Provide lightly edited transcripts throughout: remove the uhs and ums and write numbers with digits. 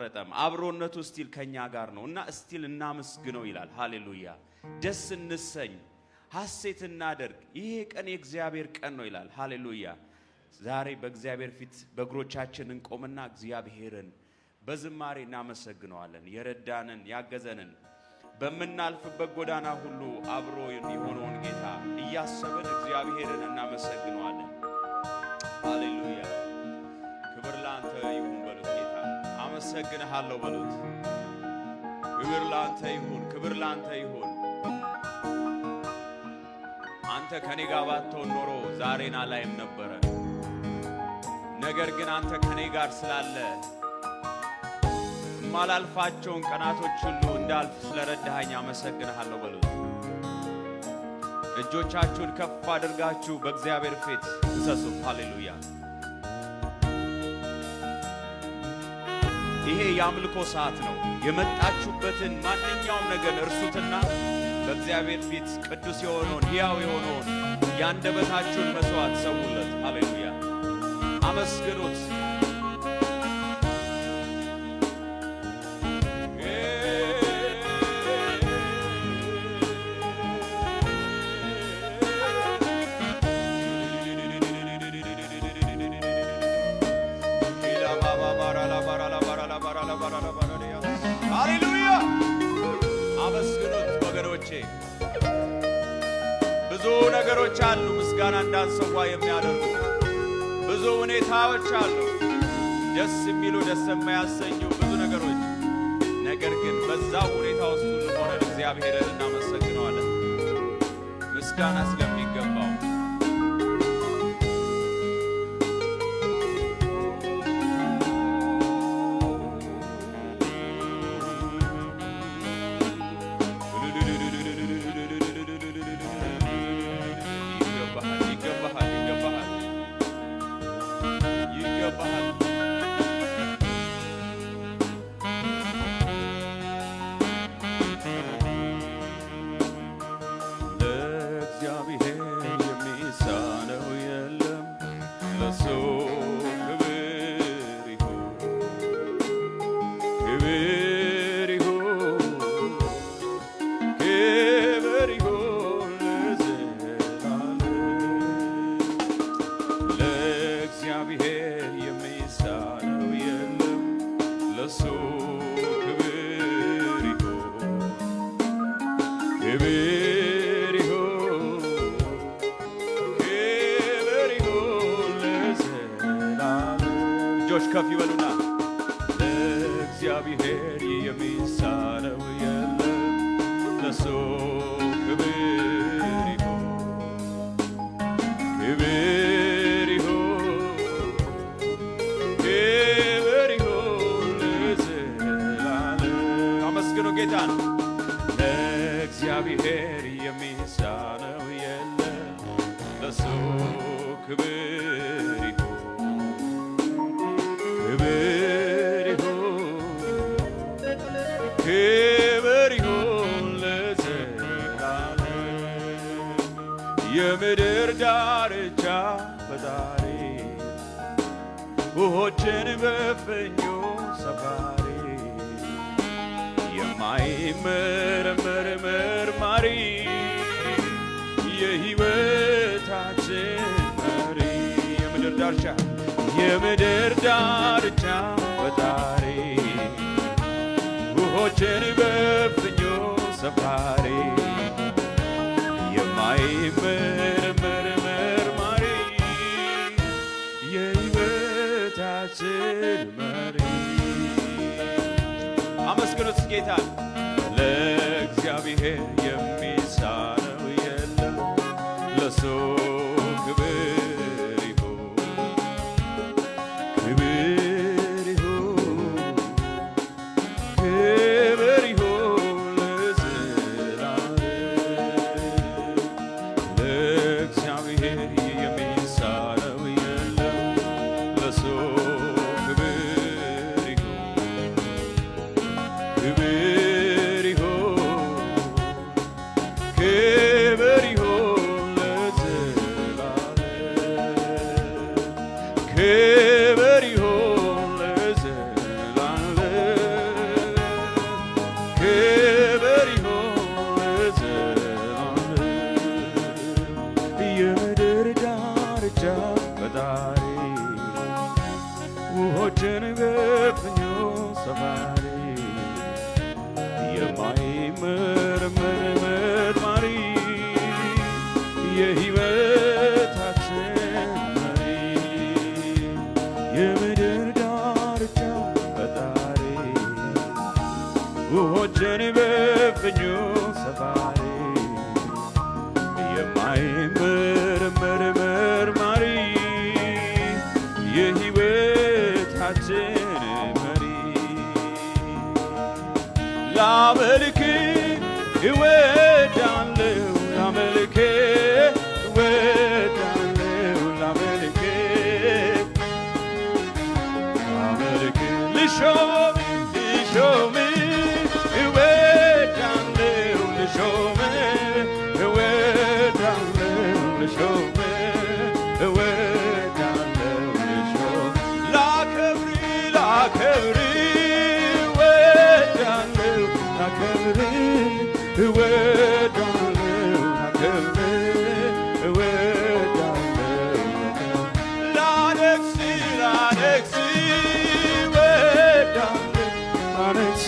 አልተቋረጠም አብሮነቱ ስቲል ከኛ ጋር ነውና ስቲል እናመስግነው ይላል ሃሌሉያ ደስ እንሰኝ ሐሴት እናደርግ ይሄ ቀን የእግዚአብሔር ቀን ነው ይላል ሃሌሉያ ዛሬ በእግዚአብሔር ፊት በእግሮቻችን እንቆምና እግዚአብሔርን በዝማሬ እናመሰግነዋለን የረዳንን ያገዘንን በመናልፍበት ጎዳና ሁሉ አብሮ የሚሆነውን ጌታ እያሰብን እግዚአብሔርን እናመሰግነዋለን ሃሌሉያ ክብር ላንተ ይሁን በሉት ጌታ አመሰግንሃለሁ በሉት ክብር ላንተ ይሁን አንተ ከኔ ጋር ባትሆን ኖሮ ዛሬን አላይም ነበር ነገር ግን አንተ ከኔ ጋር ስላለ ማላልፋቸውን ቀናቶች ሁሉ እንዳልፍ ስለረዳኸኝ አመሰግንሃለሁ በሉት እጆቻችሁን ከፍ አድርጋችሁ በእግዚአብሔር ፊት ተሰሱ ሃሌሉያ ይሄ የአምልኮ ሰዓት ነው የመጣችሁበትን ማንኛውም ነገር እርሱትና በእግዚአብሔር ፊት ቅዱስ የሆነውን ሕያው የሆነውን ያንደበታችሁን መስዋዕት ሰውለት ሃሌሉያ አመስግኑት ሃሌሉያ አመስግኑት ወገኖቼ ብዙ ነገሮች አሉ ምስጋና እንዳንሰዋ የሚያደርጉ ብዙ ሁኔታዎች አሉ ደስ የሚሉ ደስ የማያሰኙ ብዙ ነገሮች ነገር ግን በዛ ሁኔታ ውስጥ ሁሉ ሆነን እግዚአብሔርን እናመሰግነዋለን ምስጋና ስለሚገባው ከፍ ይበሉና ለእግዚአብሔር የሚሳነው የለም ለሱ ክብር ይሁን ለዘላለም አመስግኑ ጌታን ለእግዚአብሔር የሚሳነው የለም ለሱ ክብር የምድር ዳርቻ ፈጣሪ ውሆችን በፍኙ ሰፋሪ የማይመረመር መርማሪ የሕይወታችን መሪ የምድር ዳርቻ ፈጣሪ ውሆችን በፍኙ ሰፋሪ የማይመረመር መርማሪ የሕይወታችን መሪ አመስግኑት ጌታን ለእግዚአብሔር የሚሳነው የለም ለሱ ክብር ይሁን ለዘላለም ለእግዚአብሔር የሚሳነው የለም ለሱ ክብር ይሁን ለዘላለም ክብር ይሁን ለዘላለም ውሆችን በፍኙ ሰፋሪ የማይመረመር መርማሪ የሕይወታችን መሪ ላመልክ እወዳለሁ ላመልክ እወዳለሁ ላመልክ ላመልክ ልሾም ልሾም እወዳለሁ ልሾም እወዳለሁ ልሾም እወዳለሁ ልሾም ላከብር ላከብር እወዳለሁ ላከብር እወዳለሁ ላከብር እወዳለሁ ላነግስ ላነግስ እወዳለሁ ላነግስ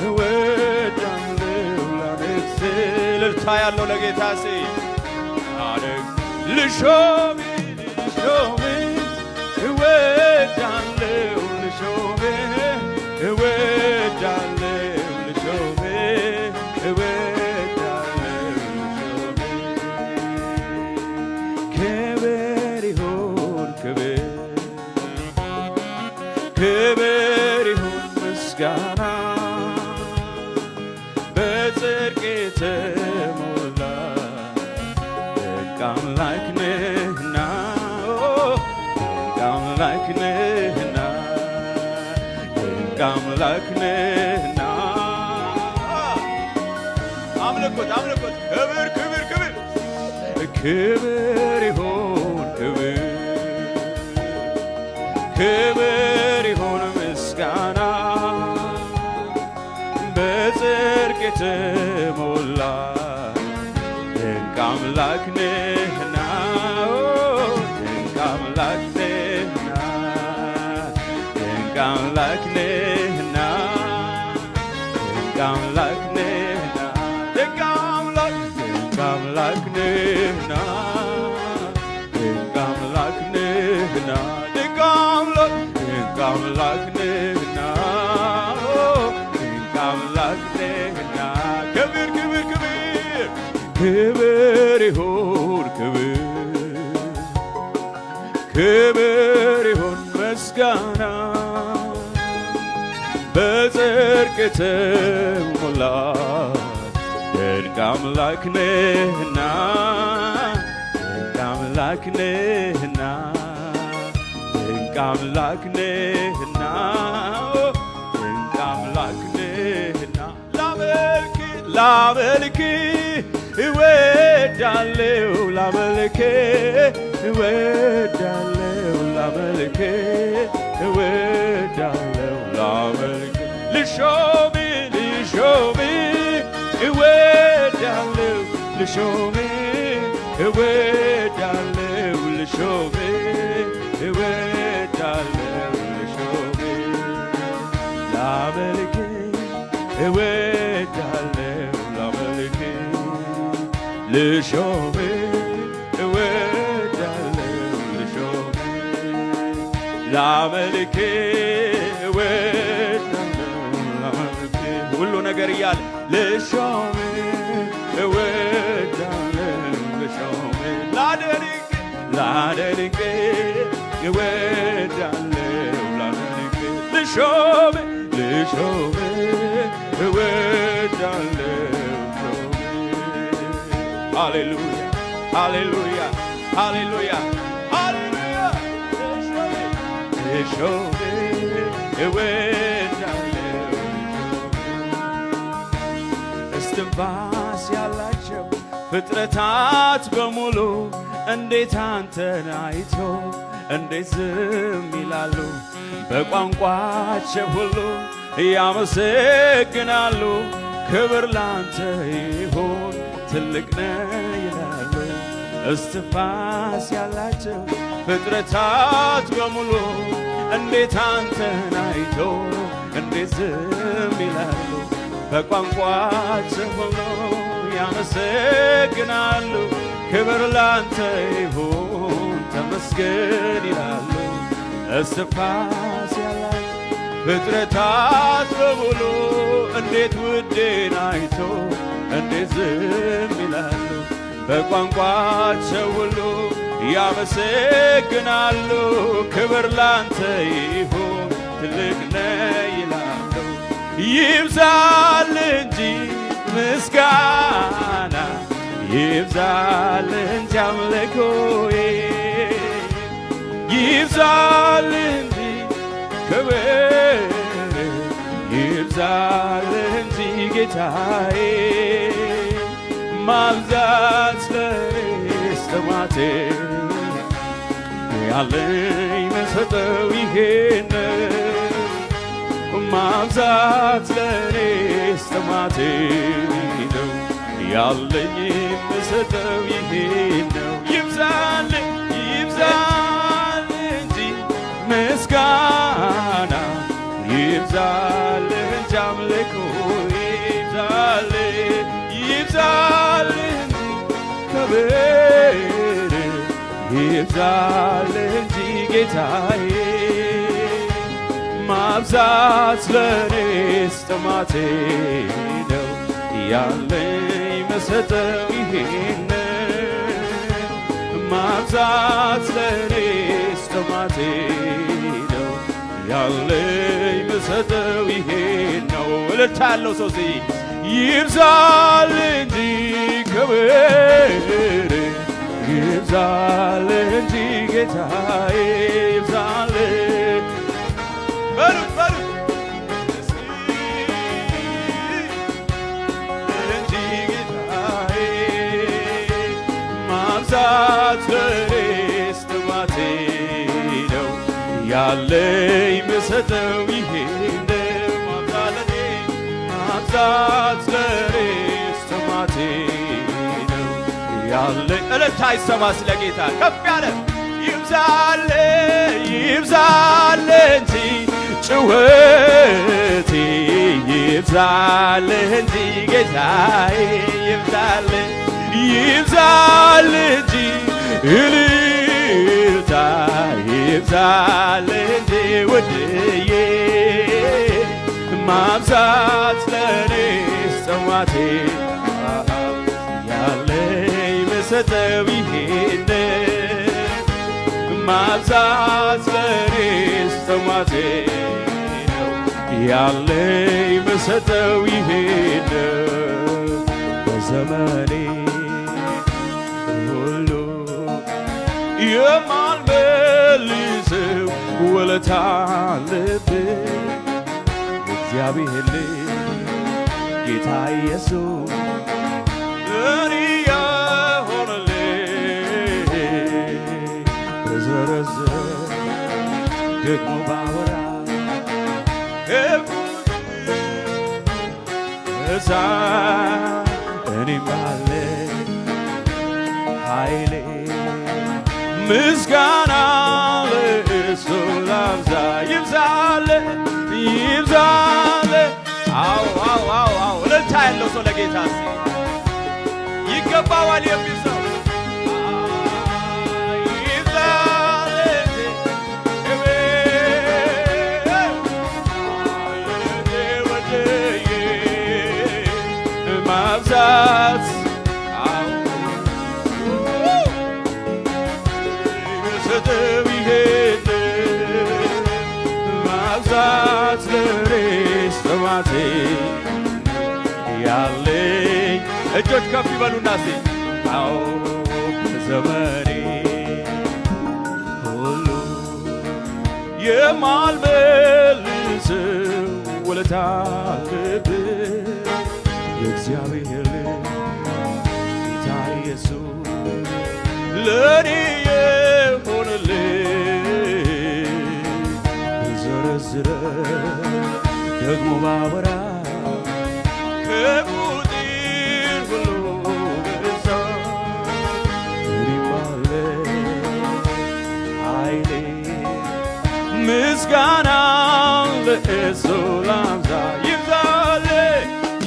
እወዳለሁ ላነግስ እልልታ ያለው ለጌታ ሲ ላነግስ ልሾም ልሾም እወዳለሁ ልሾም እወዳለሁ ልሾም እወዳለሁ ልሾም ክብር ይሁን ክብር ክብር ይሁን ምስጋና በጽድቅ የተሞላ ድንቅ አምላክ ነህና ድንቅ አምላክ ነህና ድንቅ አምላክ ነህና አምልኮት አምልኮት ክብር ክብር ክብር ክብር ይሁን ክብር ክብር ይሁን ምስጋና በጽድቅ የተሞላ ድንቅ አምላክ ነህና ድንቅ አምላክ ነህና ድንቅ አምላክ ነህና ድንቅ አምላክ ነህና ድንቅ አምላክ ድንቅ አምላክ ነህና ድንቅ አምላክ ነህና ድንቅ አምላክ ድንቅ አምላክ ነህና ድንቅ አምላክ ነህና ክብር ክብር ክብር ክብር ይሁን ክብር ክብር ይሁን ምስጋና በጽድቅ የተሞላ ድንቅ አምላክ ነህና ድንቅ አምላክ ነህና ድንቅ አምላክ ነህና ድንቅ አምላክ ነህና ላመልክ ላመልክ እወዳለሁ ላመልክ እወዳለሁ ላመልክ እወዳለሁ ላመልክ ልሾም ልሾም እወዳለሁ ልሾም እወዳለሁ ልሾም እወዳለሁ ልሾም ላመልክ እወዳለሁ ላመልክ ልሾም እወዳለሁ ልሾም ላመልክ እወዳለሁ ላመልክ ሁሉ ነገር እያለ ልሾም እወዳለሁ ልሾም ላደንቅ ላደንቅ እወዳለሁ ላደንቅ ልሾም ልሾም እወዳለሁ ሃሌሉያ ሃሌሉያ ሃሌሉያ ሃሌሉያ ልሾም እወዳለሁ እስትንፋስ ያላቸው ፍጥረታት በሙሉ እንዴት አንተን አይቶ እንዴት ዝም ይላሉ? በቋንቋቸው ሁሉ ያመሰግናሉ። ክብር ላንተ ይሁን ትልቅ ነህ ይላሉ። እስትንፋስ ያላቸው ፍጥረታት በሙሉ እንዴት አንተን አይቶ እንዴት ዝም ይላሉ? በቋንቋቸው ሁሉ ያመሰግናሉ። ክብር ላንተ ይሁን ተመስገን ይላሉ። እስትንፋስ ያላቸው ፍጥረታት በሙሉ እንዴት ውዴን አይቶ እንዴት ዝም ይላሉ። በቋንቋቸው ሁሉ ያመሰግናሉ። ክብር ላንተ ይሁን ትልቅ ነህ ይላሉ። ይብዛል እንጂ ምስጋና ይብዛል እንጂ አምልኮዬ ይብዛል እንጂ ክብር ይብዛል እንጂ ጌታዬ ማብዛት ለኔስ ጥማቴ ያለኝ መሰጠው ይሄን ማብዛት ለኔስ ጥማቴ ነው ያለኝ መሰጠው ይሄን ነው። ይብዛል ይብዛል እንጂ ምስጋና ይብዛል እንጂ አምልኮ ይብዛል ይብዛል እንጂ ክብር ይብዛል እንጂ ጌታዬ ማብዛት ለኔስ ጥማቴ ነው ያለኝ መሰጠው ይሄን ማብዛት ለኔስ ጥማቴ ነው ያለኝ መሰጠው ይሄን ነው። እልልታ ያለው ሰው ይብዛል እንጂ ክብር ይብዛል እንጂ ጌታዬ ይብዛል በሉት እንጂ ጌታዬ ማብዛት ለኔስ ጥማቴ ነው ያለኝ ምሰጠው ይሄን ማብዛት ለኔስ ጥማቴ ነው ያለኝ። እልልታ ይሰማ ስለ ጌታ ከፍ ያለ ይብዛል ይብዛል እንጂ ጩኸቴ ይብዛል እንጂ ጌታዬ ይብዛል ይብዛል እንጂ እልልታ ይብዛል እንጂ ውድዬ ማብዛት ለኔስ ጥማቴ ያለኝ ምሰጠው ይሄን ማብዛት ለኔስ ጥማቴ ነው ያለኝ ምሰጠው ይሄን በዘመኔ ሁሉ የማልመልሰው ውለታ አለብኝ እግዚአብሔር ጌታ ኢየሱስ እኔ የሆነልኝ በዘረዘር ደግሞ ባወራ እዛ እኔም ባለ ኃይሌ ምስጋና ለእሱ ላብዛ ይብዛል ይብዛል። አዎ አዎ አዎ አዎ እልልታ ያለው ሰው ለጌታ ይገባዋል የሚል ሰው ማብዛት ምሰጠው ይሄን ማብዛት ለኔስ ጥማቴ ያለኝ እጆች ከፍ ይበሉና አዎ በዘመኔ ሁሉ የማልመልሰው ውለታ አለብኝ የእግዚአብሔር ጌታ ኢየሱስ ለኔ የሆነልኝ ዘረዝረ ደግሞ ባወራ ከቁጥር ሁሉ በዛ እኔም አለ ኃይሌ ምስጋና ለእሱ ላብዛ ይብዛል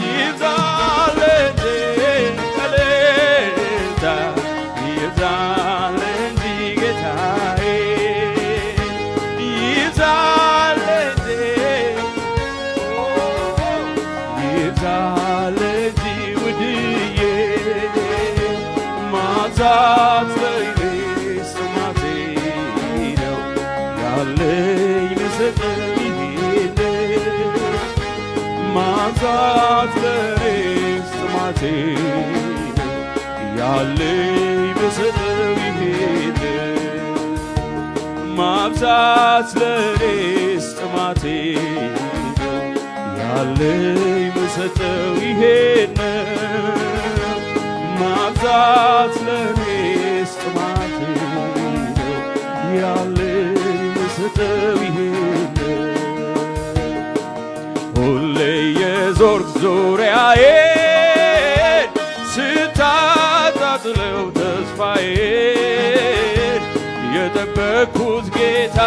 ይብዛል እልልታ ይብዛል እንጂ ጌታዬ ይብዛል ያለኝ ውድዬ ማብዛት ለእኔስ ጥማቴ ነው ያለኝ ልሰጥህ ይሄን ማብዛት ለእኔስ ጥማቴ ነው ያለኝ ልሰጥህ ይሄን ማብዛት ለእኔስ ጥማቴ ያለኝ ልሰጥህ ይሄን ማብዛት ለእኔስ ጥማቴ ያለኝ ልሰጥህ ይሄን ሁሌ የዞርክ ዙሪያዬን ስታጣጥለው ተስፋዬን የጠበቅኩት ጌታ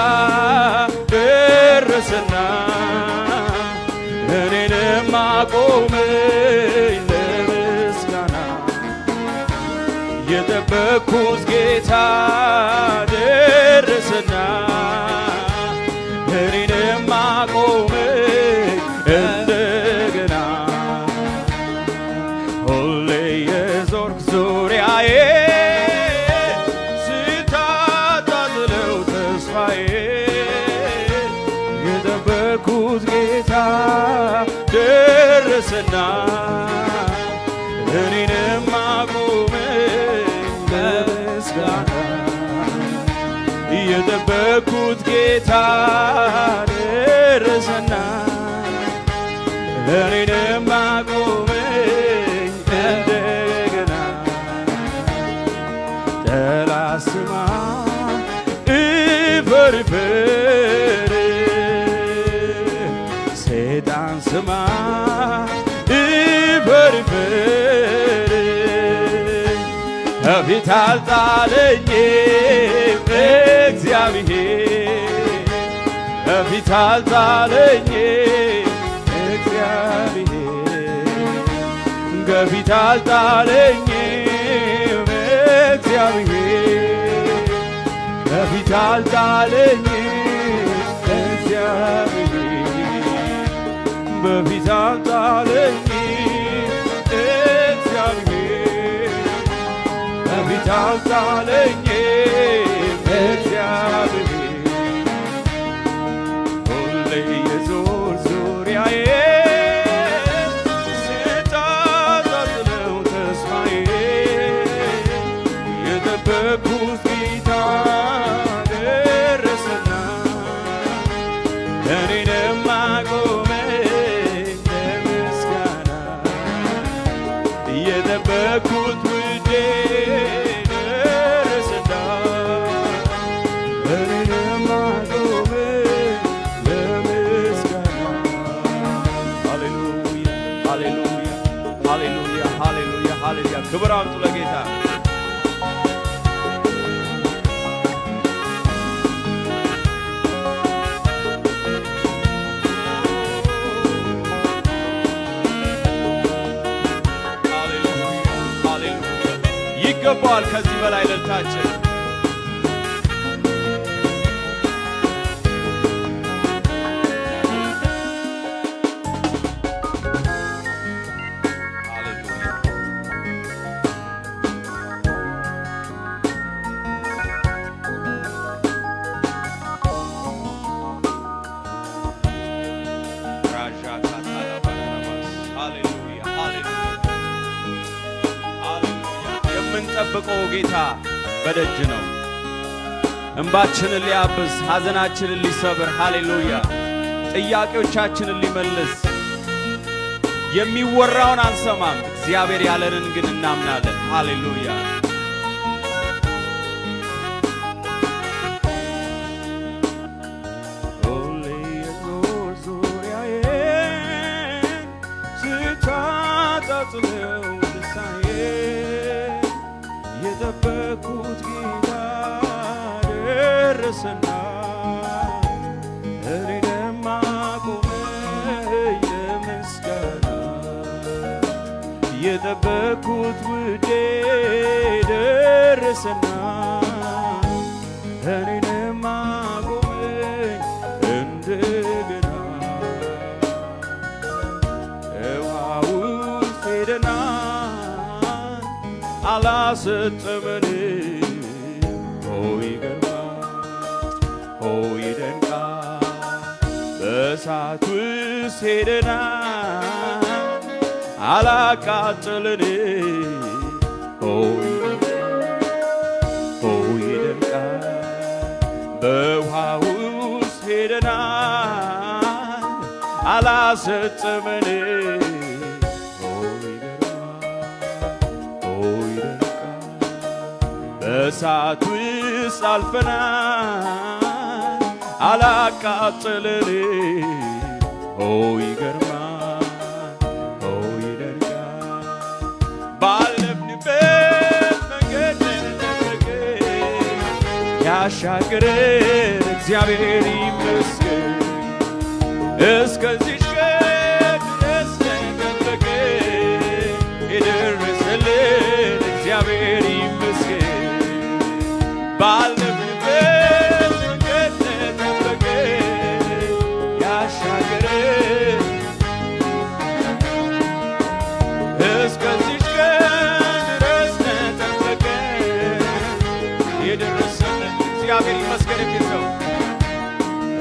ደረሰና እኔንም አቆመኝ ለምስጋና የጠበቅኩት ጌታ ደረሰና እኔንም አቆመኝ እንደገና ሁሌ የዞርክ ዙሪያዬን ስታጣጥለው ተስፋዬን የጠበቅኩት ጌታ ደረሰና እኔንም አቆመኝ ለምስጋና የጠበቅኩት ጌታ ደረሰና እኔንም አቆመኝ እንደገና ጠላት ስማ እፈር እፈር ሰይጣን ስማ እፈር እፈር ከፊት አልጣለኝም እግዚአብሔር ከፊት አልጣለኝም እግዚአብሔር ከፊት አልጣለኝም እግዚአብሔር ከፊት አልጣለኝም እግዚአብሔር በፊት አልጣለኝም እግዚአብሔር በፊት አልጣለኝም እግዚአብሔር ሁሌ የዞር ዙሪያዬን ስታጣጥለው ተስፋዬን የጠበቅኩት ጌታ ደረሰና እኔንም አቆመኝ ለምስጋና የጠበቅኩት ውዴ ደረሰና እኔንም አቆመኝ ለምስጋና ሃሌሉያ ሃሌሉያ ሃሌሉያ ሃሌሉያ ሃሌሉያ ክብር አምጡ ለጌታ ይገባዋል ከዚህ በላይ ለልታችን የምንጠብቀው ጌታ በደጅ ነው። እንባችንን ሊያብስ ሐዘናችንን ሊሰብር ሃሌሉያ ጥያቄዎቻችንን ሊመልስ የሚወራውን አንሰማም እግዚአብሔር ያለንን ግን እናምናለን ሃሌሉያ ሁሌ የዞር ዙሪያዬን ስታጣጥለው የጠበቅኩት ጌታ ደረሰና እኔንም አቆመኝ ለምስጋና የጠበቅኩት ውዴ ደረሰና እኔንም አቆመኝ እንደገና ውሃው ሄደናል አላሰጠመንም። ይገርማል ይደንቃል በእሳት ውስጥ ሄደናል አላቃጠለንም። ይደንቃል በውሃ ውስጥ ሄደናል አላሰጠመንም። በእሳት ውስጥ አልፈናል አላቃጠለንም። ይገርማል ይደንቃል ባለፍንበት መንገድ ጠበቀን ያሻገረን እግዚአብሔር ይመስገን። እስከዚች ቀን ድረስ ጠበቀን የደረሰልን እግዚአብሔር ይመስገን። ባለፍንበት መንገድ ጠበቀን ያሻገረን እስከዚች ቀን ድረስ ጠበቀን የደረሰልን እግዚአብሔር ይመስገን። የሚሰው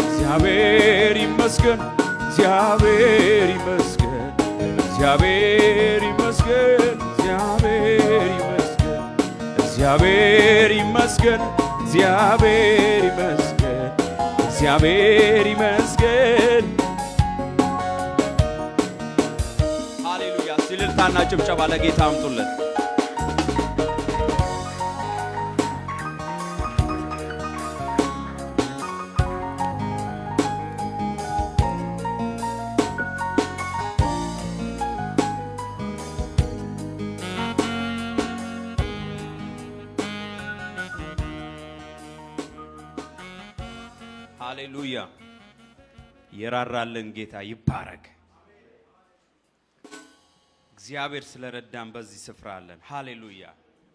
እግዚአብሔር ይመስገን እግዚአብሔር ይመስገን እግዚአብሔር ይመስገን እግዚአብሔር ይመስገን እግዚአብሔር ይመስገን እግዚአብሔር ይመስገን። ሃሌሉያ! እልልታና ጭብጨባ ለጌታ አምጡለት። ሃሌሉያ! የራራልን ጌታ ይባረክ። እግዚአብሔር ስለረዳን በዚህ ስፍራ አለን። ሃሌሉያ!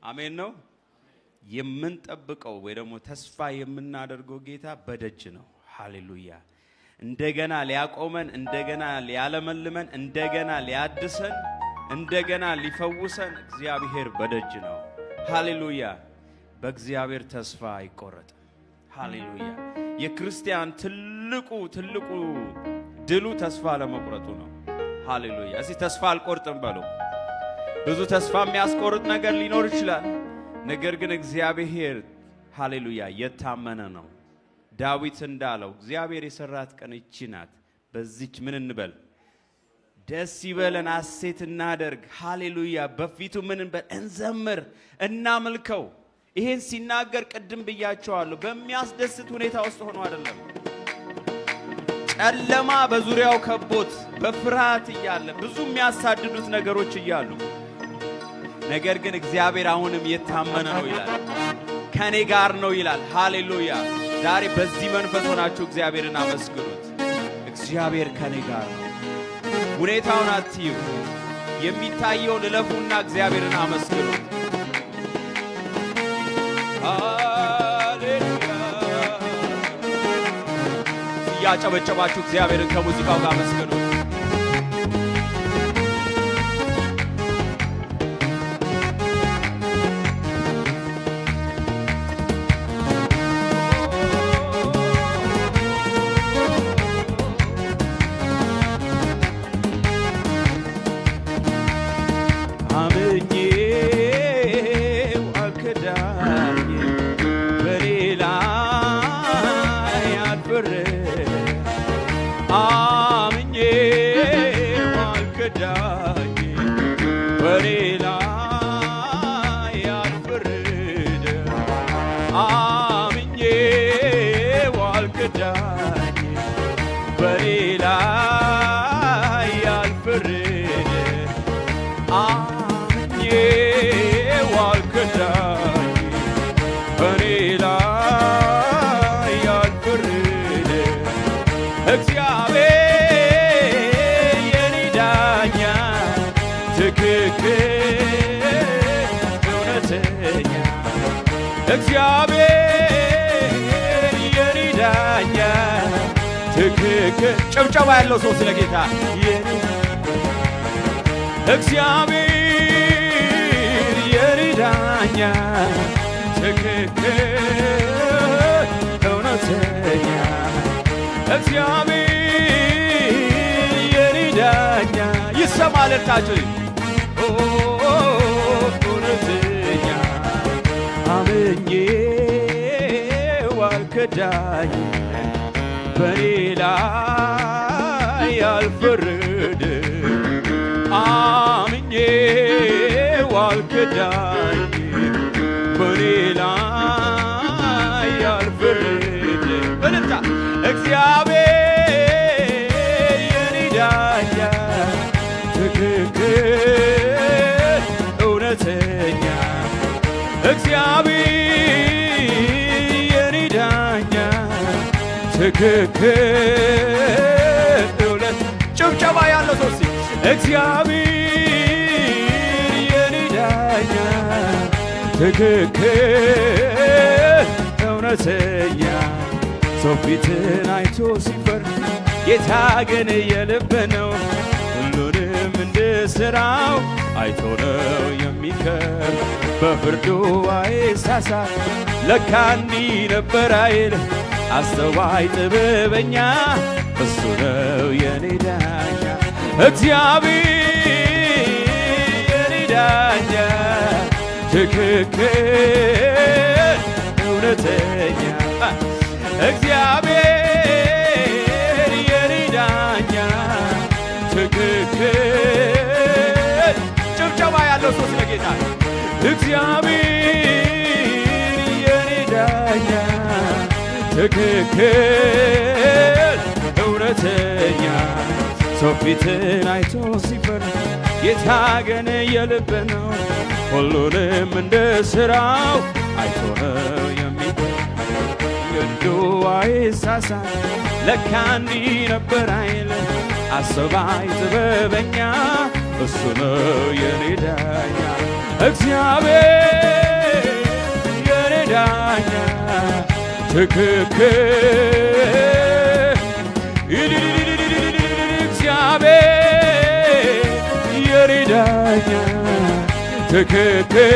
አሜን ነው። የምንጠብቀው ወይ ደግሞ ተስፋ የምናደርገው ጌታ በደጅ ነው። ሃሌሉያ! እንደገና ሊያቆመን፣ እንደገና ሊያለመልመን፣ እንደገና ሊያድሰን፣ እንደገና ሊፈውሰን እግዚአብሔር በደጅ ነው። ሃሌሉያ! በእግዚአብሔር ተስፋ አይቆረጥም። ሃሌሉያ! የክርስቲያን ትልቁ ድሉ ተስፋ ለመቁረጡ ነው። ሃሌሉያ! እስቲ ተስፋ አልቆርጥም በሉ። ብዙ ተስፋ የሚያስቆርጥ ነገር ሊኖር ይችላል። ነገር ግን እግዚአብሔር ሃሌሉያ የታመነ ነው። ዳዊት እንዳለው እግዚአብሔር የሰራት ቀን እቺ ናት። በዚች ምን እንበል? ደስ ይበለን፣ ሐሴት እናደርግ። ሃሌሉያ! በፊቱ ምን እንበል? እንዘምር፣ እናምልከው። ይሄን ሲናገር ቅድም ብያቸዋለሁ፣ በሚያስደስት ሁኔታ ውስጥ ሆኖ አይደለም። ጨለማ በዙሪያው ከቦት በፍርሃት እያለ ብዙ የሚያሳድዱት ነገሮች እያሉ፣ ነገር ግን እግዚአብሔር አሁንም የታመነ ነው ይላል። ከኔ ጋር ነው ይላል። ሃሌሉያ! ዛሬ በዚህ መንፈስ ሆናችሁ እግዚአብሔርን አመስግኑት። እግዚአብሔር ከኔ ጋር ነው። ሁኔታውን አትዩ፣ የሚታየውን እለፉና እግዚአብሔርን አመስግኑት። ያጨበጨባችሁ እግዚአብሔርን ከሙዚቃው ጋር አመስግኑ። አምኜው አልክዳኝ በሌላ ያልፈረደ አምኜው አልክዳኝ በሌላ ያልፈረደ አምኜው አልክዳኝ በሌላ ያልፈረደ አምኜው አልክዳኝ በሌላ ያልፈረደ እግዚአብሔር የኔ ዳኛ ትክክል እውነተኛ እግዚአብሔር የኔ ዳኛ ትክክል። ጭብጨባ ያለው ሰው ስለ ጌታ እግዚአብሔር የኔ ዳኛ ትክክል እውነተኛ እግዚአብሔር የኔ ዳኛ ይሰማል እልልታችሁ እውነተኛ አምኜው አልከዳኝ በኔ ላይ ያልፈረደ አምኜው አልከዳኝ በኔ ላይ ያልፈረደ በልታ እግዚአብሔር የኔ ዳኛ ትክክል እውነተኛ እግዚአብሔር የኔ ዳኛ ትክክል እውነት ጭብጨባ ያለው ሰው እስቲ እግዚአብሔር የኔ ዳኛ ትክክል እውነተኛ ሰው ፊትን አይቶ ሲፈርድ ጌታ ግን የልብ ነው ሁሉንም እንደ ሥራው አይቶ ነው የሚከር በፍርዱ አይሳሳት ለካ እንዲህ ነበር አይል አስተዋይ ጥበበኛ እሱ ነው የኔ ዳኛ እግዚአብሔር የኔ ዳኛ ትክክል እውነተኛ እግዚአብሔር የኔ ዳኛ ትክክል ጭብጨባ ያለው ሰው ስለ ጌታ እግዚአብሔር የኔ ዳኛ ትክክል እውነተኛ ሰው ፊትን አይቶ ሲፈርድ ጌታ ግን የልብ ነው ሁሉንም እንደ ሥራው አይቶ ነው የሚከር ግንዱ አይሳሳት ለካ እንዲህ ነበር አይል አስተዋይ ጥበበኛ እሱ ነው የኔ ዳኛ እግዚአብሔር የኔ ዳኛ ትክክል እግዚአብሔር የኔ ዳኛ ትክክል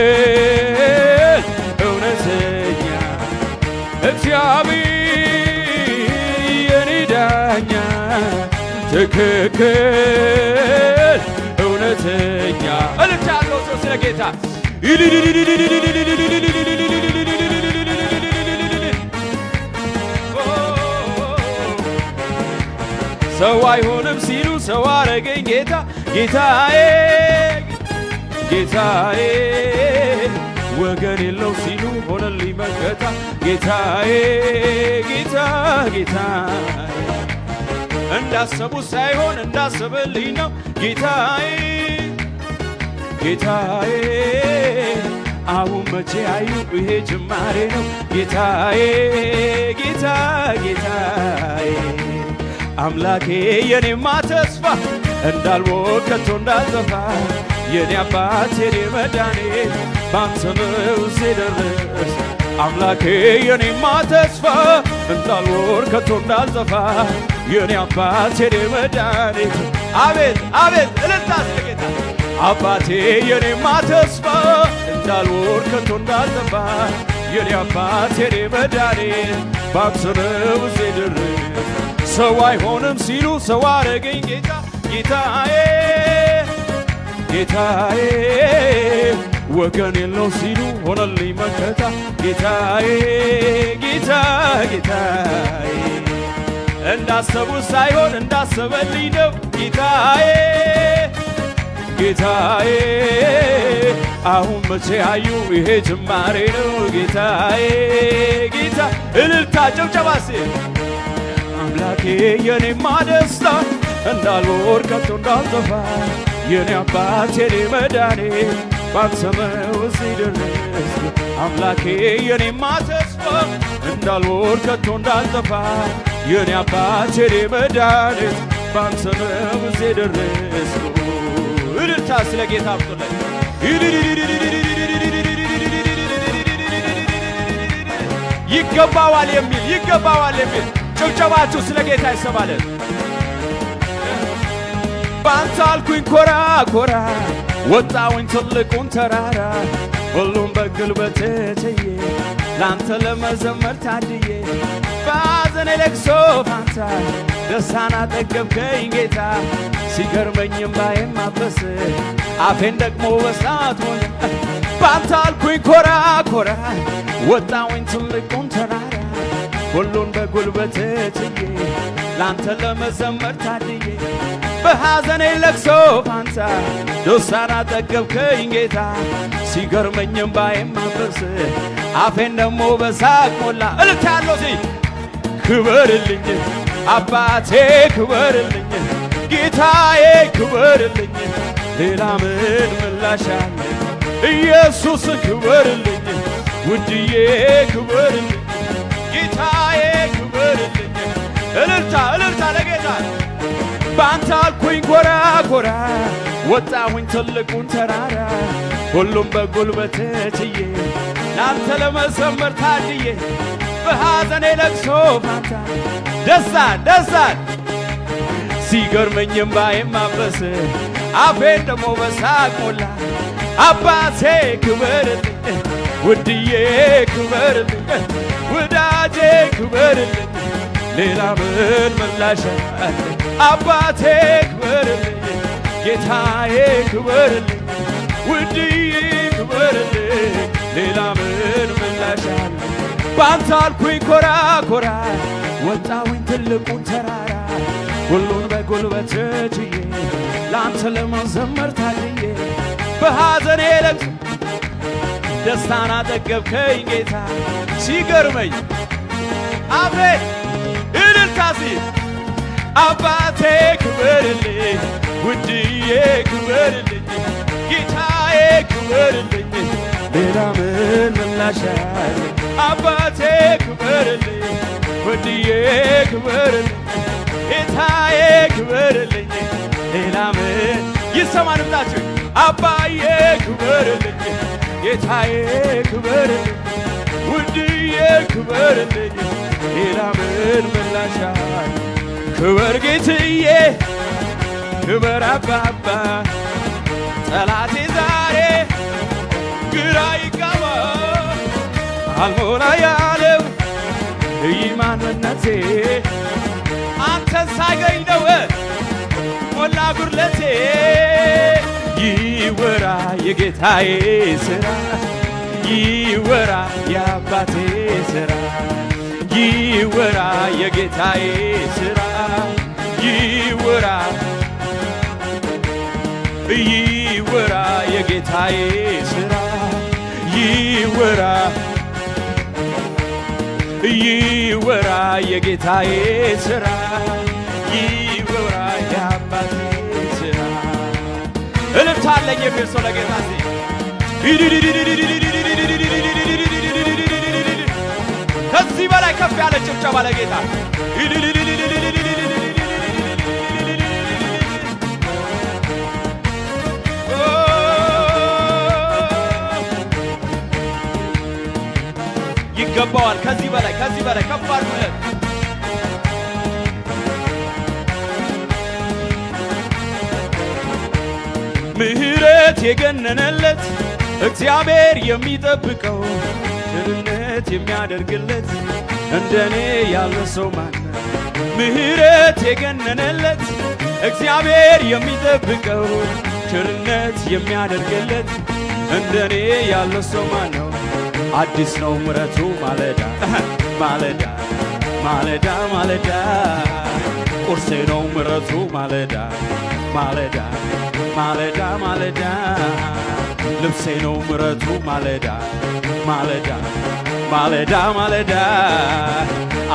እውነተኛ እግዚአብሔር የኔ ዳኛ ትክክል እውነተኛ እልልታ ያለው ሰው ስለ ጌታ ሰው አይሆንም ሲሉ ሰው አረገኝ ጌታ ጌታዬ ጌታዬ ወገን የለው ሲሉ ሆነልኝ መከታ ጌታዬ ጌታ ጌታዬ እንዳሰቡት ሳይሆን እንዳሰበልኝ ነው ጌታዬ ጌታዬ አሁን መቼ አዩ ይሄ ጅማሬ ነው ጌታዬ ጌታ ጌታዬ አምላኬ የኔማ ተስፋ እንዳልሞት ከቶ እንዳልጠፋ የኔ አባት የኔ መድኃኒት ባንተ ነው ስደርስ አምላኬ የኔማ ተስፋ እንዳልሞት ከቶ እንዳልጠፋ የኔ አባት የኔ መድኃኒት አቤት አቤት እልልታ ስለጌታ አባቴ የኔማ ተስፋ እንዳልሞት ከቶ እንዳልጠፋ የኔ አባት የኔ መድኃኒት ባንተ ነው ስደርስ ሰው አይሆንም ሲሉ ሰው አረገኝ ጌታ ጌታዬ ጌታዬ ወገን የለው ሲሉ ሆነልኝ መከታ ጌታዬ ጌታ ጌታዬ እንዳሰቡት ሳይሆን እንዳሰበልኝ ነው ጌታዬ ጌታዬ አሁን መቼ አዩ ይሄ ጅማሬ ነው ጌታዬ ጌታ እልልታ ጭብጨባሴ አምላኬ የኔማ ደስታ እንዳልወድቅ ከቶ እንዳልጠፋ የኔ አባት የኔ መድኃኒት ባንተ ነው ስደርስ አምላኬ የኔማ ተስፋ እንዳልወድቅ ከቶ እንዳልጠፋ የኔ አባት የኔ መድኃኒት ባንተ ነው ስደርስ እልልታ ስለ ጌታ አብቶላይ ይገባዋል የሚል ጭብጨባችሁ ስለ ጌታ ይሰማል። ባንተ አልኩኝ ኮራ ኮራ ወጣሁኝ ትልቁን ተራራ ሁሉም በጉልበቴ ችዬ ላንተ ለመዘመር ታድዬ በሐዘኔ ለቅሶ ፋንታ ደስታን አጠገብከኝ ጌታ ሲገርመኝ እምባዬን ማበስ አፌን ደግሞ በእሳት ሞላ ባንተ አልኩኝ ኮራ ኮራ ወጣሁኝ ትልቁን ተራራ ሁሉን በጉልበቴ ችዬ ላንተ ለመዘመር ታድዬ በሐዘኔ ለቅሶ ፋንታ ደስታን አጠገብከኝ ጌታ ሲገርመኝ እምባዬን ማበስ አፌን ደግሞ በሳቅ ሞላ እልልታ ያለው ሲ ክበርልኝ አባቴ ክበርልኝ ጌታዬ ክበርልኝ ሌላ ምን ምላሽ አለ ኢየሱስ ክበርልኝ ውድዬ ክበርልኝ ጌታዬ ክበርልኝ እልልታ እልልታ ለጌታ ባንተ አልኩኝ ኮራ ኮራ ወጣሁኝ ትልቁን ተራራ ሁሉም በጉልበቴ ችዬ ላንተ ለመዘመር ታድዬ በሐዘኔ ለቅሶ ፋንታ ደስታን ሲገርመኝ እምባዬን ማበስ አፌን ደግሞ በሳቅ ሞላ አባቴ ክበርልኝ ውድዬ ክበርልኝ ወዳጄ ክበርልኝ ሌላ ምን ምላሽ አለ አባቴ ክበርልኝ ጌታዬ ክበርልኝ ውድዬ ክበርልኝ ሌላ ምን ምላሽ አለ ባንተ አልኩኝ ኮራ ኮራ ወጣሁኝ ትልቁን ተራራ ሁሉን በጉልበቴ ችዬ ላንተ ለመዘመር ታድዬ በሐዘኔ ለቅሶ ደስታን አጠገብከኝ ጌታ ሲገርመኝ አፌን እልልታ ሲል አባቴ ክበርልኝ ውድዬ ክበርልኝ ጌታዬ ክበርልኝ ሌላ ምን ምላሽ አለ አባቴ ክበርልኝ ውድዬ ክበርልኝ ጌታዬ ክበርልኝ ሌላ ምን ይሰማ ድምፃችሁ አባዬ ክበርልኝ ጌታዬ ክበርልኝ ውድዬ ክበርልኝ ሌላ ምን ምላሽ አለ ክበር ጌትዬ ክበር አባባ ጠላቴ ዛሬ ግራ ይጋባ አልሞላ ያለው ይህ ማንነቴ አንተን ሳገኝ ነው ሞላ ጉድለቴ ይወራ የጌታዬ ሥራ ይወራ የአባቴ ሥራ ይወራ የጌታዬ ሥራ ይወራ ይወራ የጌታዬ ሥራ ይወራ ይወራ የጌታዬ ሥራ ይወራ የአባቴ ሥራ እልልታ አለኝ የሚል ሰው ለጌታ ከዚህ በላይ ከፍ ያለ ጭብጨባ ለጌታ ይገባዋል። ከዚህ በላይ ከፍ አድርጉለት። ምሕረት የገነነለት እግዚአብሔር የሚጠብቀው ቸርነት የሚያደርግለት እንደኔ ያለ ሰው ማን ነው? ምሕረት የገነነለት እግዚአብሔር የሚጠብቀው ቸርነት የሚያደርግለት እንደኔ ያለ ሰው ማን ነው? አዲስ ነው ምሕረቱ ማለዳ ማለዳ ማለዳ ማለዳ ቁርሴ ነው ምሕረቱ ማለዳ ማለዳ ማለዳ ማለዳ ልብሴ ነው ምሕረቱ ማለዳ ማለዳ ማለዳ ማለዳ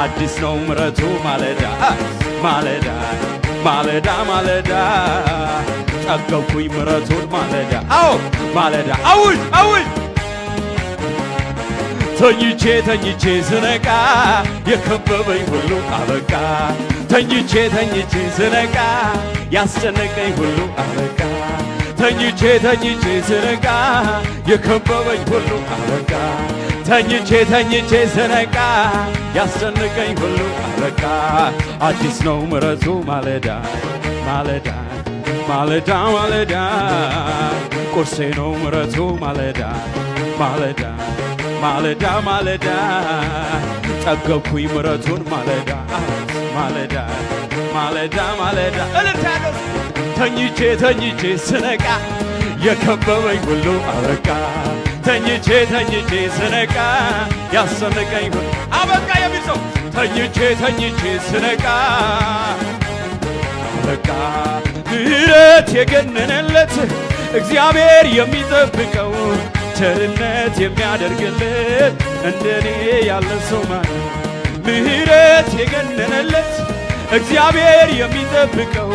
አዲስ ነው ምሕረቱ ማለዳ ማለዳ ማለዳ ማለዳ ጠገብኩኝ ምሕረቱን ማለዳ አዎ ማለዳ አውጅ አውጅ ተኝቼ ስነቃ የከበበኝ ሁሉ አበቃ ተኝቼ ስነቃ ያስጨነቀኝ ሁሉ አበቃ ተኝቼ ስነቃ የከበበኝ ሁሉ አበቃ ተኝቼ ስነቃ ያስጨነቀኝ ሁሉ አበቃ አዲስ ነው ምሕረቱ ማለዳ ማለዳ ማለዳ ማለዳ ቁርሴ ነው ምሕረቱ ማለዳ ማለዳ ማለዳ ማለዳ ጠገብኩኝ ምሕረቱን ማለዳ ማለዳ ማለዳ ማለዳ እልልታለሁ ተኝቼ ተኝቼ ስነቃ የከበበኝ ሁሉ አበቃ ተኝቼ ተኝቼ ስነቃ ያስጨነቀኝ ሁሉ አበቃ የሚል ሰው ተኝቼ ተኝቼ ስነቃ አበቃ ምሕረት የገነነለት እግዚአብሔር የሚጠብቀው ቸርነት የሚያደርግለት እንደኔ ያለ ሰው ማለት ምሕረት የገነነለት እግዚአብሔር የሚጠብቀው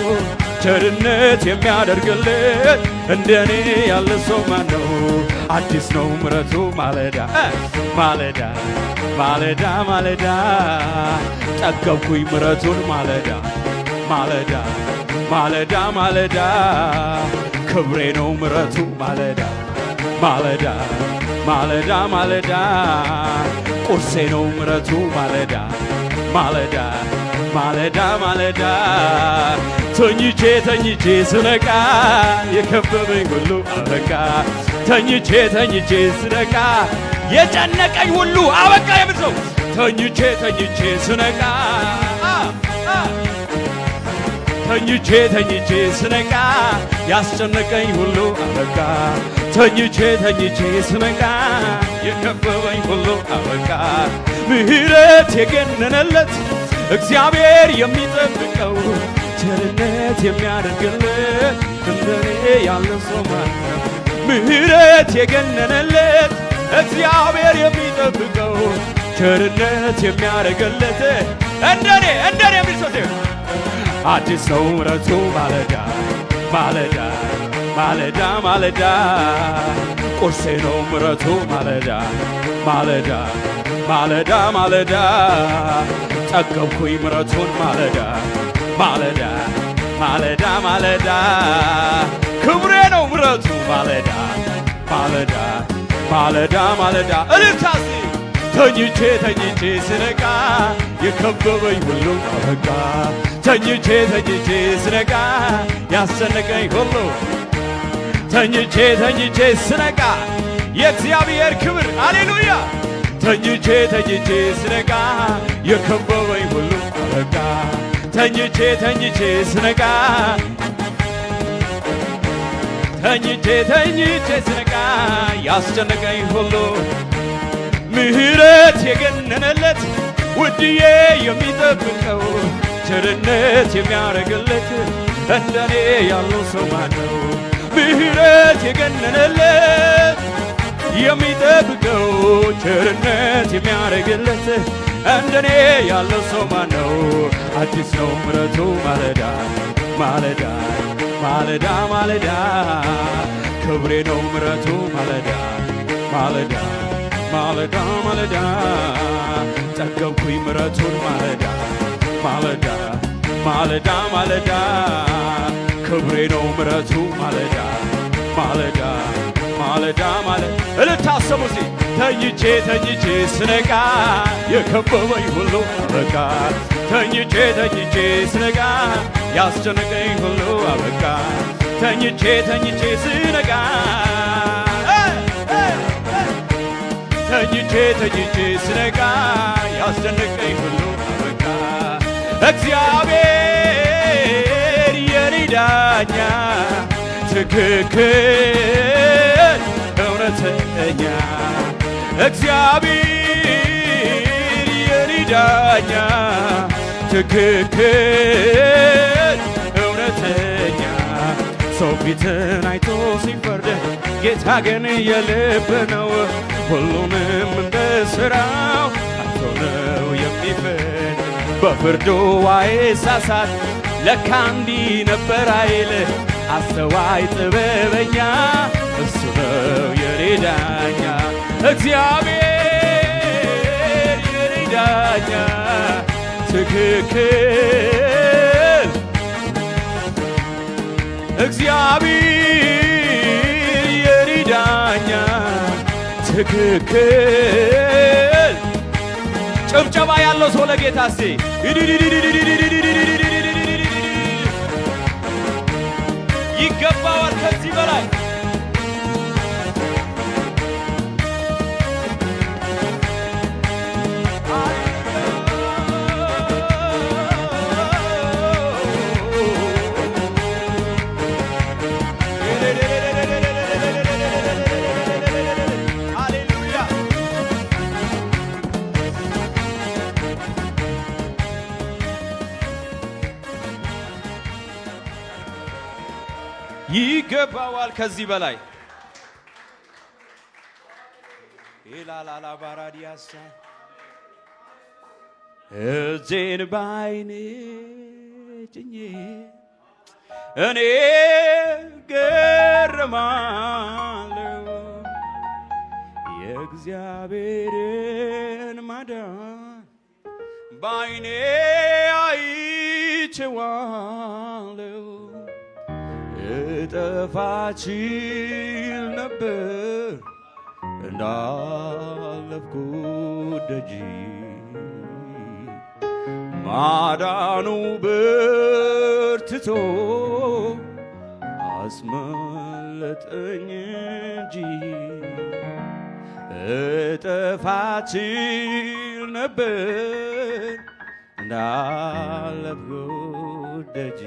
ቸርነት የሚያደርግለት እንደኔ ያለ ሰው ማነው? አዲስ ነው ምሕረቱ ማለዳ ማለዳ ማለዳ ማለዳ ጠገብኩኝ ምሕረቱን ማለዳ ማለዳ ማለዳ ማለዳ ክብሬ ነው ምሕረቱ ማለዳ ማለዳ ማለዳ ማለዳ ቁርሴ ነው ምሕረቱ ማለዳ ማለዳ ማለዳ ማለዳ ተኝቼ ተኝቼ ስነቃ የከበበኝ ሁሉ አበቃ ተኝቼ ተኝቼ ስነቃ የጨነቀኝ ሁሉ አበቃ የሚል ሰው ተኝቼ ተኝቼ ስነቃ ተኝቼ ተኝቼ ስነቃ ያስጨነቀኝ ሁሉ አበቃ ተኝቼ ተኝቼ ስነቃ የከበበኝ ሁሉ አበቃ ምሕረት የገነነለት እግዚአብሔር የሚጠብቀው ቸርነት የሚያደርግለት እንደኔ ያለ ሰው ማለት ምሕረት የገነነለት እግዚአብሔር የሚጠብቀው ቸርነት የሚያደርግለት እንደኔ የሚል ሰው አዲስ ነው ምሕረቱ ማለዳ ማለዳ ማለዳ ማለዳ ቁርሴ ነው ምሕረቱ ማለዳ ማለዳ ማለዳ ማለዳ ጠገብኩኝ ምሕረቱን ማለዳ ማለዳ ማለዳ ማለዳ ክብሬ ነው ምሕረቱ ማለዳ ማለዳ ማለዳ ማለዳ እልልታሲ ተኝቼ ተኝቼ ስነቃ የከበበኝ ሁሉ አበቃ ተኝቼ ተኝቼ ስነቃ ያስጨነቀኝ ሁሉ ተኝቼ ተኝቼ ስነቃ የእግዚአብሔር ክብር ሃሌሉያ ተኝቼ ተኝቼ ስነቃ የከበበኝ ሁሉ አበቃ ተኝቼ ተኝቼ ስነቃ ተኝቼ ተኝቼ ስነቃ ያስጨነቀኝ ሁሉ ምሕረት የገነነለት ውድዬ የሚጠብቀው ቸርነት የሚያደርግለት እንደኔ ያለው ሰው ማነው? ምሕረት የገነነለት የሚጠብቀው ቸርነት የሚያደርግለት እንደኔ ያለው ሰው ማነው? አዲስ ነው ምሕረቱ ማለዳ ማለዳ ማለዳ ማለዳ ክብሬ ነው ምሕረቱ ማለዳ ማለዳ ማለዳ ማለዳ ጠገብኩኝ ምሕረቱን ማለዳ ማለዳ ማለዳ ማለዳ ክብሬ ነው ምሕረቱ ማለዳ ማለዳ ማለዳ ማለዳ እልታሰሙ ሲ ተኝቼ ተኝቼ ስነቃ የከበበኝ ሁሉ አበቃ ተኝቼ ተኝቼ ስነቃ ያስጨነቀኝ ሁሉ አበቃ ተኝቼ ተኝቼ ስነቃ ተኝቼ ተኝቼ ስነቃ ያስጨነቀኝ ሁሉ አበቃ እግዚአብሔር የኔ ዳኛ ትክክል እውነተኛ እግዚአብሔር የኔ ዳኛ ትክክል እውነተኛ ሰው ፊትን አይቶ ሲፈርድ ጌታ ግን የልብ ነው ሁሉንም እንደ ሥራው አይቶ ነው የሚፈርድ በፍርዱ አይሳሳት ለካ እንዲህ ነበር አይል አስተዋይ ጥበበኛ እሱ ነው የኔ ዳኛ እግዚአብሔር የኔ ዳኛ ትክክል እግዚአብሔር የኔ ዳኛ ትክክል ጭብጨባ ያለው ሰው ለጌታ እስቲ ይገባዋል ከዚህ በላይ ይገባዋል ከዚህ በላይ ኢላላላ ባራዲያሳ እጄን ባይኔ ጭኜ እኔ ገረማለሁ የእግዚአብሔርን ማዳን ባይኔ አይቼዋለሁ እጠፋ ችል ነበር እንዳለፍኩት ደጅ ማዳኑ በርትቶ አስመለጠኝ እንጂ እጠፋ ችል ነበር እንዳለፍኩት ደጅ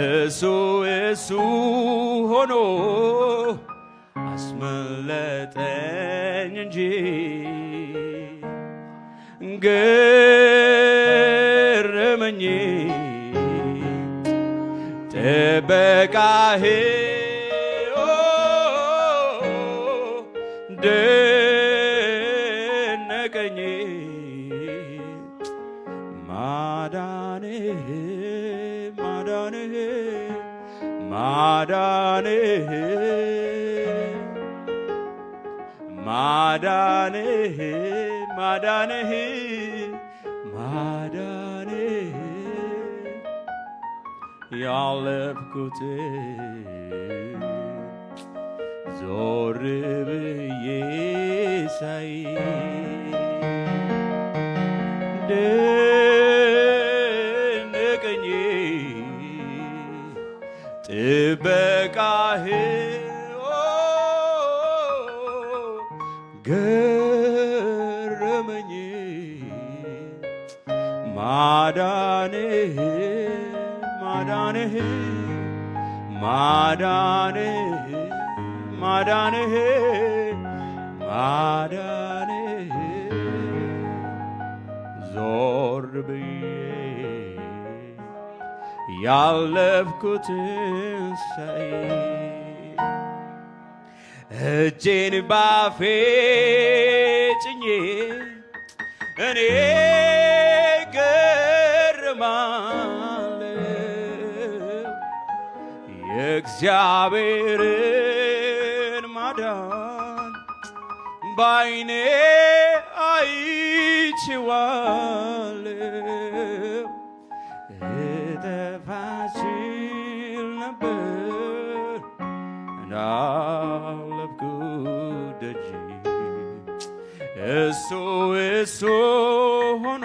እሱ ሆኖ አስመለጠኝ እንጂ ገረመኝ ጥበቃህ ደነቀኝ ማዳንህ ያለፍኩት ዞር ብዬ ሳይ ደነቀኝ ጥበቃህ ገረመኝ ማዳንህ ዞር ብዬ ያለፍኩትን ሳይ እጄን ባፌ ጭኜ እኔ ገረማለሁ የእግዚአብሔርን ማዳን ባይኔ አይቼዋለሁ እጠፋ ችል ነበር እንዳለፍኩት ደጅ እሱ ሆኖ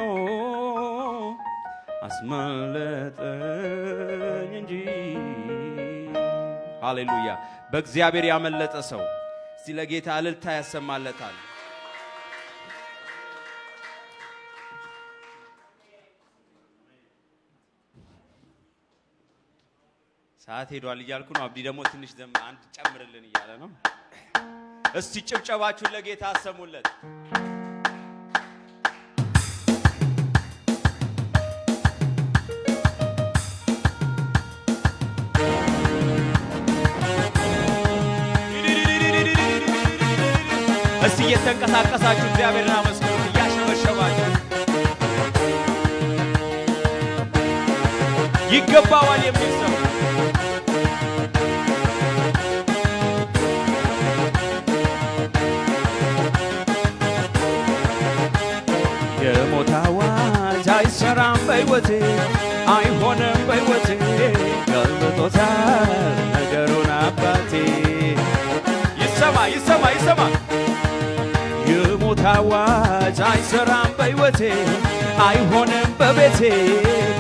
አስመለጠኝ እንጂ። ሃሌሉያ! በእግዚአብሔር ያመለጠ ሰው እስቲ ለጌታ እልልታ ያሰማለታል። ሰዓት ሄዷል እያልኩ ነው። አብዲ ደግሞ ትንሽ አንድ ጨምርልን እያለ ነው። እስቲ ጭብጨባችሁን ለጌታ አሰሙለት። እስቲ እየተንቀሳቀሳችሁ እግዚአብሔርን አመስግኑ እያሸበሸባችሁ። ይገባዋል የሚል ሰው የሞት አዋጅ አይሰራም በሕይወቴ አይሆንም በሕይወቴ ገልብጦታል ነገሩን አባቴ። ይሰማ ይሰማ ይሰማ የሞት አዋጅ አይሰራም በሕይወቴ አይሆንም በቤቴ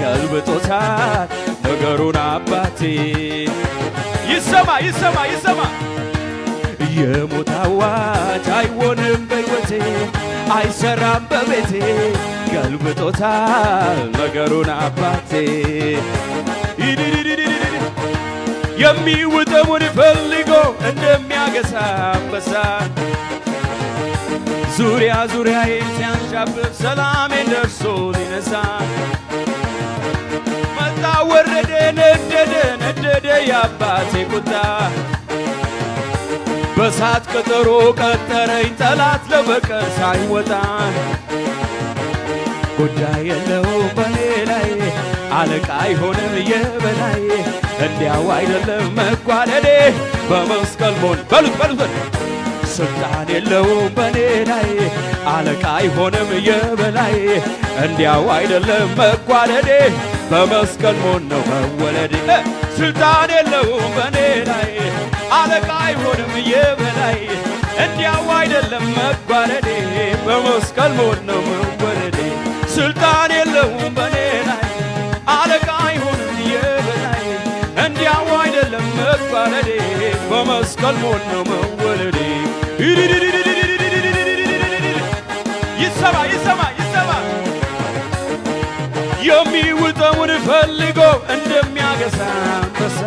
ገልብጦታል ነገሩን አባቴ ይሰማ ይሰማ ይሰማ የሞት አዋጅ አይሆንም በሕይወቴ አይሰራም በቤቴ ገልብጦታል ነገሩን አባቴ የሚውጠውን ፈልጎ እንደሚያገሳ አንበሳ ዙሪያ ዙሪያዬን ሲያንዣብብ ሰላሜን ደርሶ ሊነሳ መጣ ወረደ ነደደ ነደደ የአባቴ ቁጣ በሳት ቀጠሮ ቀጠረኝ ጠላት ለበቀል ሳይወጣ ጉዳይ የለውም በኔ ላይ አለቃ አይሆንም የበላይ እንዲያው አይደለም መጓደዴ በመስቀል ሞት በሉት በሉት ስልጣን የለውም በኔ ላይ አለቃ አይሆንም የበላይ እንዲያው አይደለም መጓደዴ በመስቀል ሞት ነው መወለዴ ስልጣን የለውም በኔ ላይ አለቃ አይሆንም የበላይ እንዲያው አይደለም መጓደዴ በመስቀል ሞት ነው መወለዴ ስልጣን የለውም በኔ ላይ አለቃ አይሆንም የበላይ እንዲያው አይደለም መጓደዴ በመስቀል ሞት ነው መወለዴ ይሰማ ይሰማ ይሰማ የሚውጠውን ፈልጎ እንደሚያገሳ አንበሳ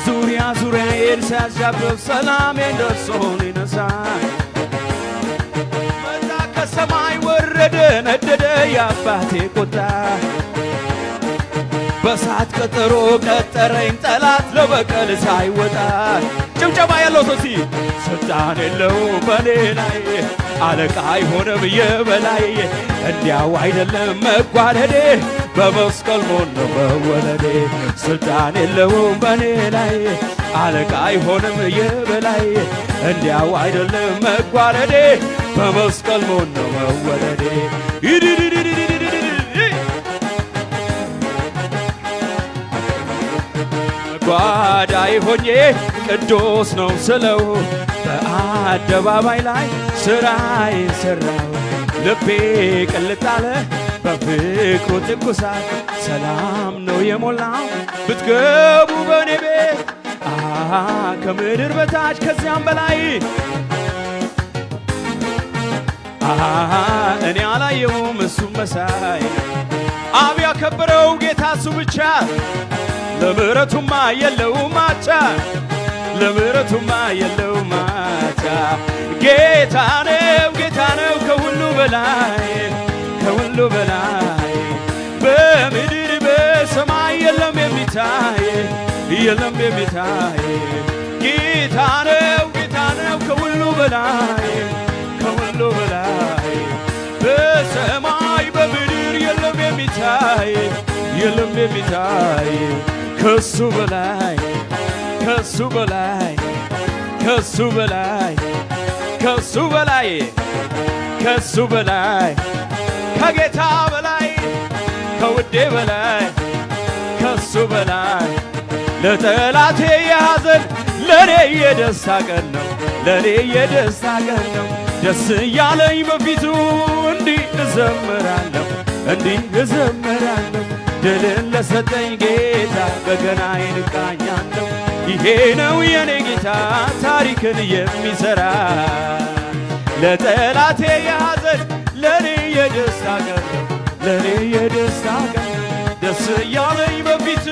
ዙሪያ ዙሪያዬን ሲያንዣብብ ሰላሜን ደርሶ ሊነሳ መጣ ከሰማይ ወረደ ነደደ የአባቴ ቁጣ በሳት ቀጠሮ ቀጠረኝ ጠላት ለበቀል ሳይወጣ ጭብጨባ ያለው ሰው ስልጣን የለውም በኔ ላይ አለቃ አይሆንም የበላይ እንዲያው አይደለም መጓደዴ በመስቀል ሞት ነው መወለዴ ስልጣን የለውም በኔ ላይ አለቃ አይሆንም የበላይ እንዲያው አይደለም መጓደዴ በመስቀል ሞት ነው መወለዴ ጓዳይ ሆኜ ቅዱስ ነው ስለው በአደባባይ ላይ ስራዬን ሰራው ልቤ ቅልጥ አለ በፍቅሩ ትኩሳት ሰላም ነው የሞላው ብትገቡ በኔ ቤት ከምድር በታች ከዚያም በላይ እኔ አላየውም እሱም መሳይ አብ ያከበረው ጌታ እሱ ብቻ ለምሕረቱማ የለውም ማቻ ለምሕረቱማ የለውም ማቻ ጌታ ነው ከሁሉ በላይ ከሁሉ በላይ በምድር በሰማይ የለም የሚታይ የለም የሚታይ ጌታ ነው ከሁሉ በላይ ከሁሉ በላይ በሰማይ በምድር የለም የሚታይ የለም የሚታይ ከሱ በላይ ከሱ በላይ ከሱ በላይ ከሱ በላይ ከሱ በላይ ከጌታ በላይ ከውዴ በላይ ከሱ በላይ ለጠላቴ የሐዘን ለኔ የደስታ ቀን ነው ለኔ የደስታ ቀን ነው ደስ እያለኝ በፊቱ እንዲህ እዘምራለሁ እንዲህ እዘምራለሁ ድልን ለሰጠኝ ጌታ በገናዬን እቃኛለሁ ይሄ ነው የኔ ጌታ ታሪክን የሚሠራ ለጠላቴ የሐዘን ለኔ የደስታ ቀን ነው ለኔ የደስታ ቀን ደስ እያለኝ በፊት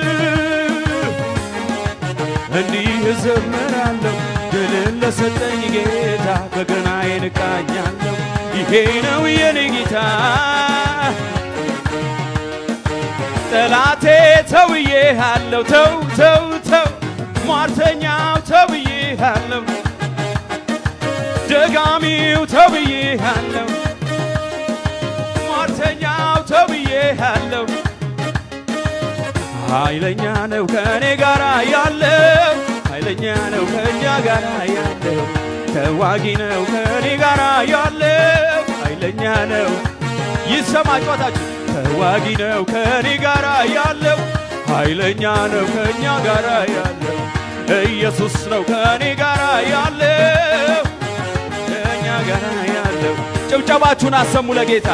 እንዲህ እዘምራለሁ ድልን ለሰጠኝ ጌታ በገናዬን እቃኛለሁ ይሄ ነው የኔ ጌታ ጠላቴ ተውዬሃለሁ ተው ተው ተው ሟርተኛው ተውዬሃለሁ ደጋሚው ተውዬሃለሁ ሟርተኛው ተውዬሃለሁ ኃይለኛ ነው ከኔ ጋር ያለው ኃይለኛ ነው ከኛ ጋር ያለው ተዋጊ ነው ከኔ ጋር ያለው ኃይለኛ ነው ይሰማ ጮታችሁ ተዋጊ ነው ከኔ ጋር ያለው ኃይለኛ ነው ከኛ ጋር ያለው ኢየሱስ ነው ከኔ ጋር ያለው ከኛ ጋር ያለው ጭብጨባችሁን አሰሙ ለጌታ።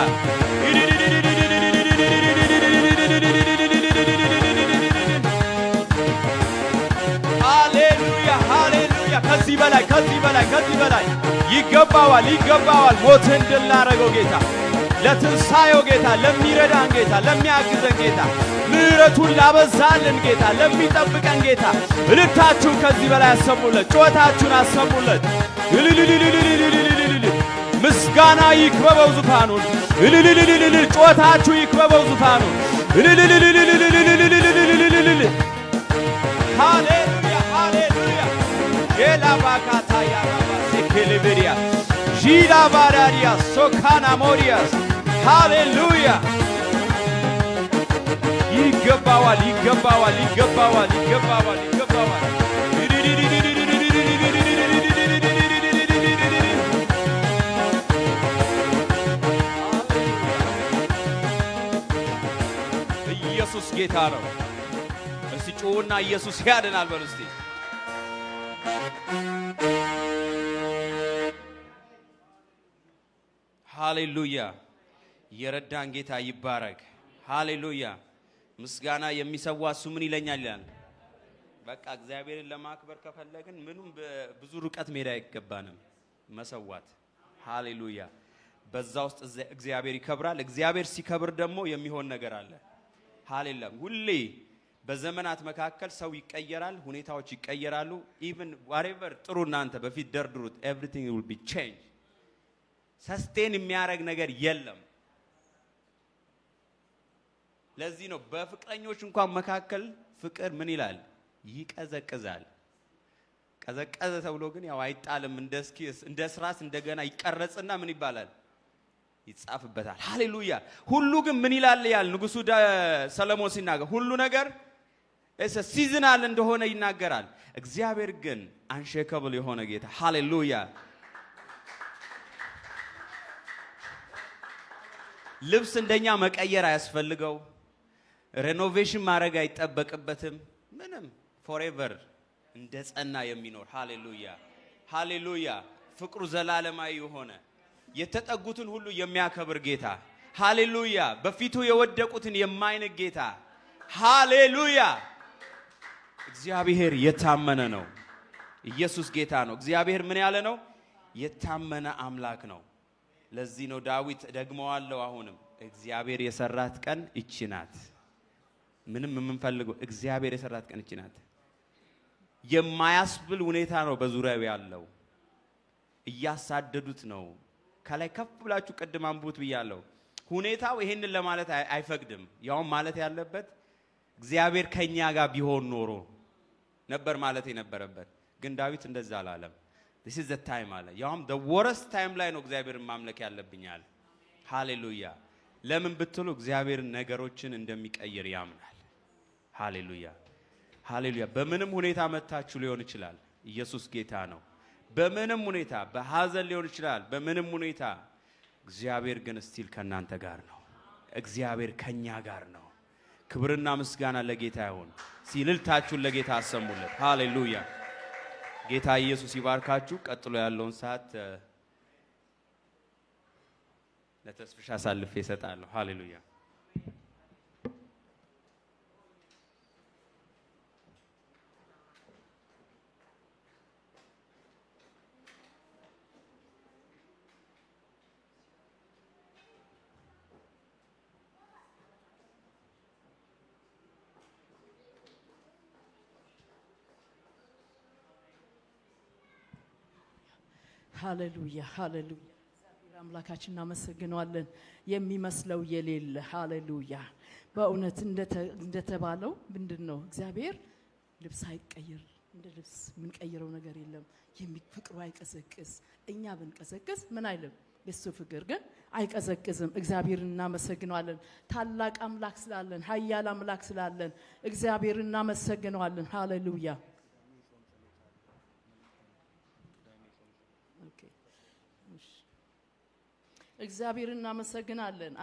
ሃሌሉያ ሃሌሉያ። ከዚህ በላይ ይገባዋል። ሞትን ድል ላደረገው ጌታ፣ ለትንሣኤው ጌታ፣ ለሚረዳን ጌታ፣ ለሚያግዘን ጌታ፣ ምሕረቱን ላበዛልን ጌታ፣ ለሚጠብቀን ጌታ እልልታችሁን ከዚህ በላይ አሰሙለት፣ ጩኸታችሁን አሰሙለት። ምስጋና ይክበበው ዙፋኑን፣ ጩኸታችሁ ይክበበው ዙፋኑን። ሃሌሉያ ሃሌሉያ። ጌላባካታ ያራባ ሴኬሌቤሪያ ዢላ ባራሪያ ሶካና ሞሪያስ ሃሌሉያ። ይገባዋል። ኢየሱስ ጌታ ነው። እስቲ ጮውና ኢየሱስ ያድናል በሉ እስቲ። ሃሌሉያ። የረዳን ጌታ ይባረክ። ሃሌሉያ። ምስጋና የሚሰዋ እሱ ምን ይለኛል ይላል። በቃ እግዚአብሔርን ለማክበር ከፈለግን ምኑም ብዙ ርቀት መሄድ አይገባንም፣ መሰዋት። ሃሌሉያ። በዛ ውስጥ እግዚአብሔር ይከብራል። እግዚአብሔር ሲከብር ደግሞ የሚሆን ነገር አለ። ሃሌሉያ። ሁሌ በዘመናት መካከል ሰው ይቀየራል፣ ሁኔታዎች ይቀየራሉ። ኢቭን whatever ጥሩ እናንተ በፊት ደርድሩት everything will be change። ሰስቴን የሚያደርግ ነገር የለም። ለዚህ ነው በፍቅረኞች እንኳን መካከል ፍቅር ምን ይላል? ይቀዘቅዛል። ቀዘቀዘ ተብሎ ግን ያው አይጣልም። እንደ ስራስ እንደገና ይቀረጽና ምን ይባላል? ይጻፍበታል። ሃሌሉያ። ሁሉ ግን ምን ይላል ያል ንጉሱ ሰለሞን ሲናገር ሁሉ ነገር ሲዝናል እንደሆነ ይናገራል። እግዚአብሔር ግን አንሼከብል የሆነ ጌታ። ሃሌሉያ። ልብስ እንደኛ መቀየር አያስፈልገው፣ ሬኖቬሽን ማድረግ አይጠበቅበትም። ምንም ፎሬቨር እንደ ጸና የሚኖር ሃሌሉያ ሃሌሉያ። ፍቅሩ ዘላለማዊ የሆነ የተጠጉትን ሁሉ የሚያከብር ጌታ ሃሌሉያ። በፊቱ የወደቁትን የማይንቅ ጌታ ሃሌሉያ። እግዚአብሔር የታመነ ነው። ኢየሱስ ጌታ ነው። እግዚአብሔር ምን ያለ ነው? የታመነ አምላክ ነው። ለዚህ ነው ዳዊት ደግመዋለሁ አሁንም እግዚአብሔር የሰራት ቀን እቺ ናት። ምንም የምንፈልገው እግዚአብሔር የሰራት ቀን እቺ ናት። የማያስብል ሁኔታ ነው በዙሪያው ያለው። እያሳደዱት ነው። ከላይ ከፍ ብላችሁ ቅድም አንቡት ብያለሁ። ሁኔታው ይሄንን ለማለት አይፈቅድም። ያውም ማለት ያለበት እግዚአብሔር ከኛ ጋር ቢሆን ኖሮ ነበር ማለት የነበረበት። ግን ዳዊት እንደዛ አላለም። this is the time አለ። ያውም the worst time ላይ ነው እግዚአብሔርን ማምለክ ያለብኛል። ሃሌሉያ። ለምን ብትሉ እግዚአብሔር ነገሮችን እንደሚቀይር ያምናል። ሃሌሉያ ሃሌሉያ። በምንም ሁኔታ መታችሁ ሊሆን ይችላል። ኢየሱስ ጌታ ነው። በምንም ሁኔታ በሐዘን ሊሆን ይችላል። በምንም ሁኔታ እግዚአብሔር ግን ስቲል ከናንተ ጋር ነው። እግዚአብሔር ከኛ ጋር ነው። ክብርና ምስጋና ለጌታ ይሁን። ሲልልታችሁን ለጌታ አሰሙለት። ሃሌሉያ። ጌታ ኢየሱስ ይባርካችሁ። ቀጥሎ ያለውን ሰዓት ለተስፍሻ አሳልፌ እሰጣለሁ። ሃሌሉያ። ሃሌሉያ ሃሌሉያ። እግዚአብሔር አምላካችን እናመሰግነዋለን። የሚመስለው የሌለ ሃሌሉያ። በእውነት እንደተባለው ምንድነው እግዚአብሔር ልብስ አይቀየር፣ እንደ ልብስ ምን ቀይረው ነገር የለም። ፍቅሩ አይቀዘቅዝ። እኛ ብንቀዘቅዝ ምን አይልም። የሱ ፍቅር ግን አይቀዘቅዝም። እግዚአብሔር እናመሰግነዋለን። ታላቅ አምላክ ስላለን፣ ኃያል አምላክ ስላለን እግዚአብሔር እናመሰግነዋለን። ሃሌሉያ እግዚአብሔር እናመሰግናለን።